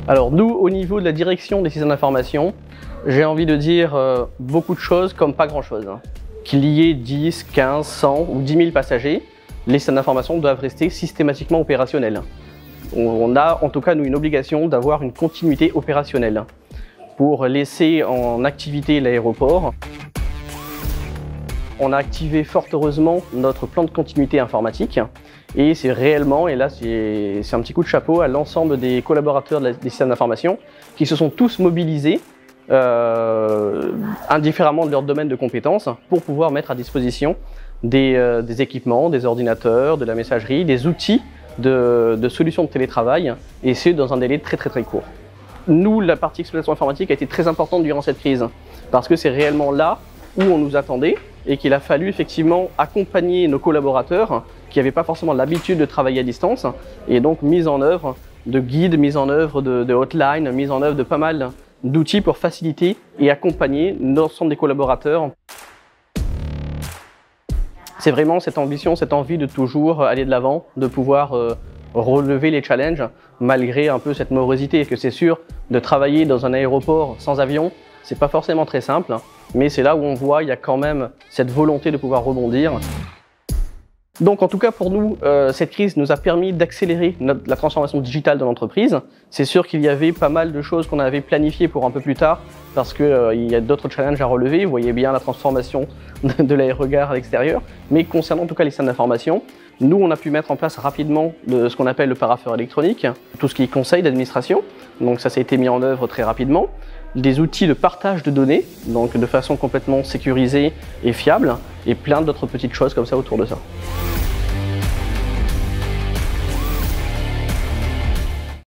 Alors nous, au niveau de la direction des systèmes d'information, j'ai envie de dire beaucoup de choses comme pas grand-chose. Qu'il y ait 10, 15, 100 ou 10 000 passagers, les systèmes d'information doivent rester systématiquement opérationnels. On a en tout cas nous une obligation d'avoir une continuité opérationnelle pour laisser en activité l'aéroport. On a activé fort heureusement notre plan de continuité informatique et c'est réellement, et là c'est un petit coup de chapeau à l'ensemble des collaborateurs des systèmes d'information qui se sont tous mobilisés indifféremment de leur domaine de compétences pour pouvoir mettre à disposition des équipements, des ordinateurs, de la messagerie, des outils de solutions de télétravail et c'est dans un délai très court. Nous, la partie exploitation informatique a été très importante durant cette crise parce que c'est réellement là où on nous attendait et qu'il a fallu effectivement accompagner nos collaborateurs qui n'avaient pas forcément l'habitude de travailler à distance et donc mise en œuvre de guides, mise en œuvre de hotlines, mise en œuvre de pas mal d'outils pour faciliter et accompagner l'ensemble des collaborateurs. C'est vraiment cette ambition, cette envie de toujours aller de l'avant, de pouvoir relever les challenges malgré un peu cette morosité. Que c'est sûr, de travailler dans un aéroport sans avion, c'est pas forcément très simple, mais c'est là où on voit il y a quand même cette volonté de pouvoir rebondir. Donc en tout cas pour nous, cette crise nous a permis d'accélérer la transformation digitale de l'entreprise. C'est sûr qu'il y avait pas mal de choses qu'on avait planifiées pour un peu plus tard parce qu'il y a d'autres challenges à relever. Vous voyez bien la transformation de l'aérogare à l'extérieur. Mais concernant en tout cas les systèmes d'information, nous on a pu mettre en place rapidement ce qu'on appelle le parapheur électronique, tout ce qui est conseil d'administration. Donc ça a été mis en œuvre très rapidement. Des outils de partage de données, donc de façon complètement sécurisée et fiable, et plein d'autres petites choses comme ça autour de ça.